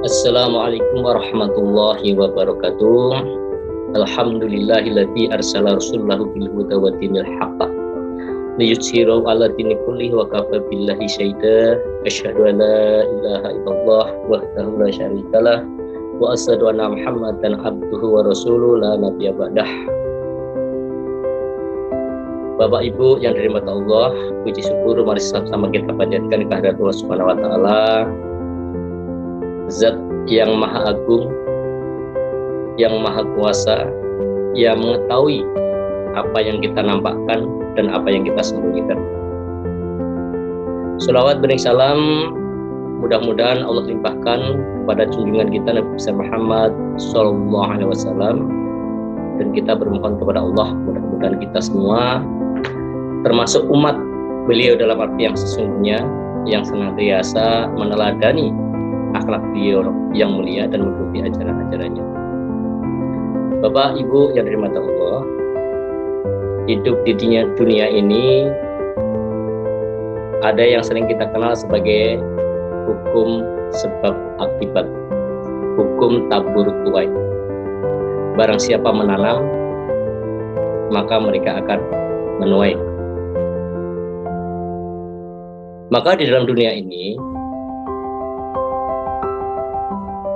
Assalamualaikum warahmatullahi wabarakatuh. Alhamdulillahilladzi arsala rasulahu bil huda wa dinil haqq liyudhhirahu 'ala dini kullihi wa kafa billahi syahida. Asyhadu an la ilaha illallah wahdahu la syarikalah wa asyhadu anna Muhammadan abduhu wa rasuluhu la nabiyya ba'dah. Bapak Ibu yang dirahmati Allah, puji syukur mari sama-sama kita panjatkan kehadirat Allah Subhanahu wa taala, Zat yang maha agung, yang maha kuasa, yang mengetahui apa yang kita nampakkan dan apa yang kita sembunyikan. Sholawat beri salam mudah-mudahan Allah limpahkan kepada junjungan kita Nabi besar Muhammad Sallallahu Alaihi Wasallam, dan kita bermohon kepada Allah mudah-mudahan kita semua termasuk umat beliau dalam arti yang sesungguhnya, yang senantiasa meneladani akhlak beliau yang mulia dan mengikuti ajaran-ajarannya. Bapak Ibu yang dirahmati Allah, hidup di dunia ini ada yang sering kita kenal sebagai hukum sebab akibat, hukum tabur tuai. Barang siapa menanam, maka mereka akan menuai. Maka di dalam dunia ini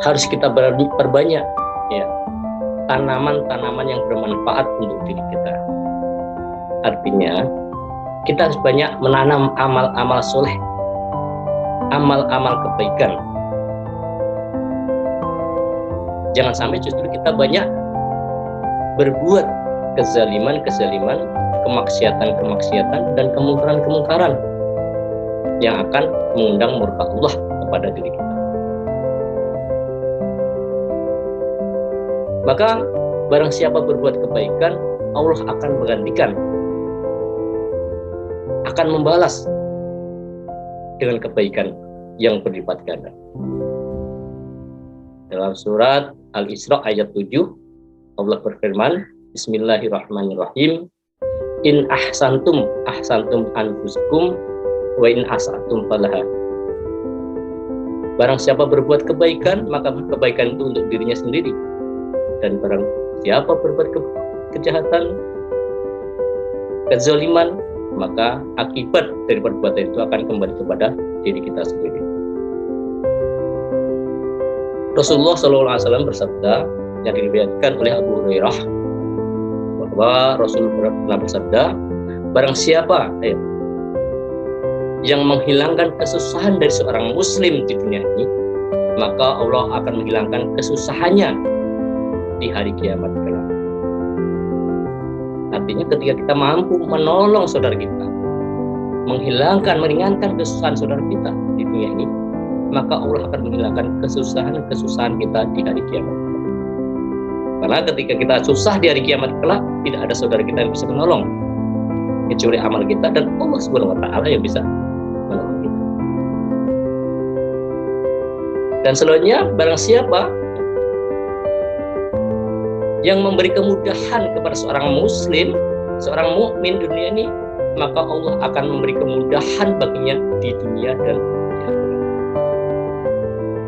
harus kita perbanyak ya tanaman-tanaman yang bermanfaat untuk diri kita. Artinya kita harus banyak menanam amal-amal soleh, amal-amal kebaikan. Jangan sampai justru kita banyak berbuat kezaliman-kezaliman, kemaksiatan-kemaksiatan, dan kemungkaran-kemungkaran yang akan mengundang murka Allah kepada diri kita. Maka barang siapa berbuat kebaikan, Allah akan menggantikan, akan membalas dengan kebaikan yang berlipat ganda. Dalam surat Al-Isra ayat 7, Allah berfirman, Bismillahirrahmanirrahim, In ahsantum anfusukum wa in asatum falaha. Barang siapa berbuat kebaikan, maka kebaikan itu untuk dirinya sendiri. Dan barang siapa berbuat kejahatan, kezaliman, maka akibat dari perbuatan itu akan kembali kepada diri kita sendiri. Rasulullah SAW bersabda, yang diriwayatkan oleh Abu Hurairah, bahwa Rasul pernah bersabda, barang siapa yang menghilangkan kesusahan dari seorang muslim di dunia ini, maka Allah akan menghilangkan kesusahannya di hari kiamat kelak. Artinya ketika kita mampu menolong saudara kita, menghilangkan, meringankan kesusahan saudara kita di dunia ini, maka Allah akan menghilangkan kesusahan-kesusahan kita di hari kiamat. Karena ketika kita susah di hari kiamat kelak, tidak ada saudara kita yang bisa menolong kecuali amal kita, dan Allah Subhanahu wa taala yang bisa menolong kita. Dan selanjutnya, barang siapa yang memberi kemudahan kepada seorang muslim, seorang mukmin di dunia ini, maka Allah akan memberi kemudahan baginya di dunia dan di akhirat.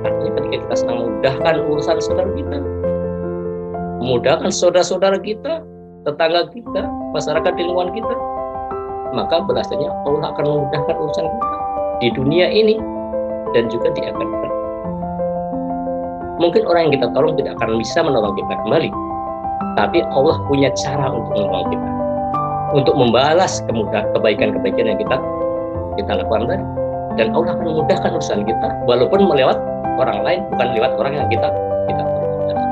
Artinya ketika kita sedang memudahkan urusan saudara kita, memudahkan saudara-saudara kita, tetangga kita, masyarakat di lingkungan kita, maka balasannya Allah akan memudahkan urusan kita di dunia ini dan juga di akhirat. Mungkin orang yang kita tolong tidak akan bisa menolong kita kembali, tapi Allah punya cara untuk menolong kita, untuk membalas kebaikan-kebaikan yang kita lakukan tadi. Dan Allah akan memudahkan urusan kita, walaupun melewat orang lain, bukan lewat orang yang kita tolong tadi.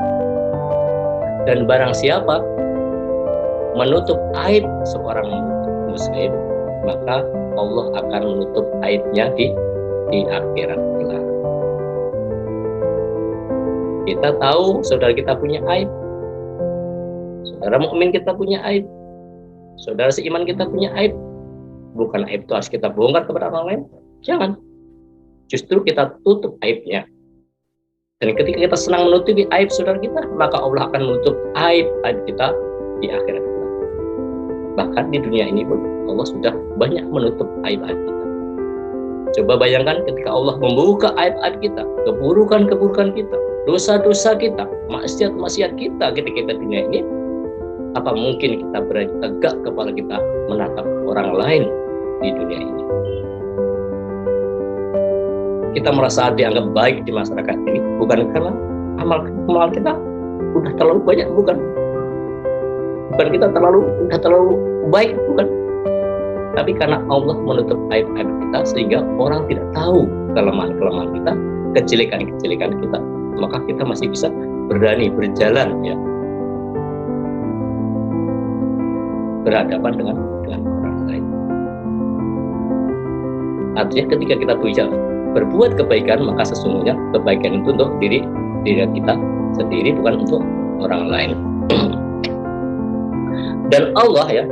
Dan barang siapa menutup aib seorang muslim, maka Allah akan menutup aibnya di akhirat kelak. Kita tahu saudara kita punya aib, saudara mukmin kita punya aib, saudara seiman kita punya aib. Bukan aib itu harus kita bongkar kepada orang lain, jangan. Justru kita tutup aibnya. Dan ketika kita senang menutupi aib saudara kita, maka Allah akan menutup aib kita di akhirat kelak. Bahkan di dunia ini pun Allah sudah banyak menutup aib kita. Coba bayangkan ketika Allah membuka aib-aib kita, keburukan-keburukan kita, dosa-dosa kita, maksiat-maksiat kita ketika kita dunia ini, apa mungkin kita berani tegak kepala kita menatap orang lain di dunia ini? Kita merasa dianggap baik di masyarakat ini bukan karena amal kita udah terlalu banyak, bukan kita udah terlalu baik, bukan, tapi karena Allah menutup aib-aib kita sehingga orang tidak tahu kelemahan-kelemahan kita, kejelekan-kejelekan kita, maka kita masih bisa berani berjalan ya, berhadapan dengan orang lain. Artinya ketika kita berbuat kebaikan, maka sesungguhnya kebaikan itu untuk diri kita sendiri, bukan untuk orang lain. Dan Allah ya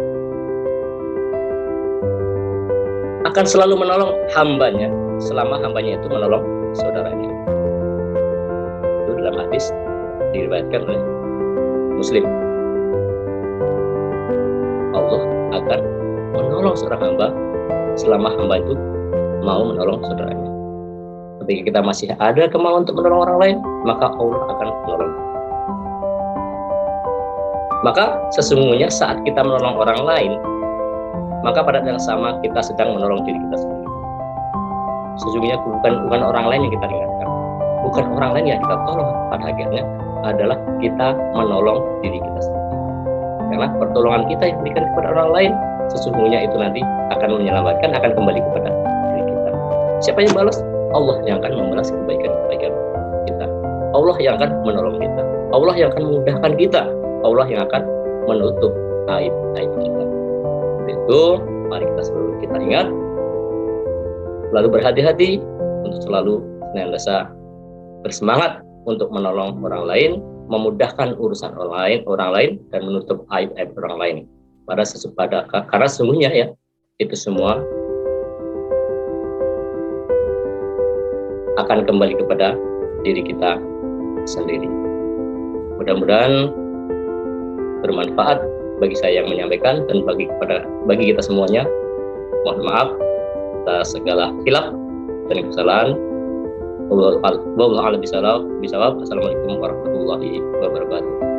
akan selalu menolong hambanya selama hambanya itu menolong saudaranya. Itu dalam hadis diriwayatkan oleh Muslim. Allah akan menolong seorang hamba selama hamba itu mau menolong saudaranya. Ketika kita masih ada kemauan untuk menolong orang lain, maka Allah akan menolong. Maka sesungguhnya saat kita menolong orang lain, maka pada saat yang sama kita sedang menolong diri kita sendiri. Sesungguhnya bukan orang lain yang kita ingatkan, bukan orang lain yang kita tolong, pada akhirnya adalah kita menolong diri kita sendiri. Karena pertolongan kita yang diberikan kepada orang lain, sesungguhnya itu nanti akan menyelamatkan, akan kembali kepada diri kita. Siapa yang balas? Allah yang akan membalas kebaikan-kebaikan kita. Allah yang akan menolong kita. Allah yang akan memudahkan kita. Allah yang akan menutup aib-aib kita. Itu mari kita ingat, lalu berhati-hati untuk selalu senantiasa bersemangat untuk menolong orang lain, memudahkan urusan orang lain dan menutup aib-aib orang lain. Karena sesungguhnya ya, itu semua akan kembali kepada diri kita sendiri. Mudah-mudahan bermanfaat bagi saya yang menyampaikan dan bagi kita semuanya. Mohon maaf atas segala khilaf dan kesalahan. Wallahu a'lam bishawab. Assalamualaikum warahmatullahi wabarakatuh.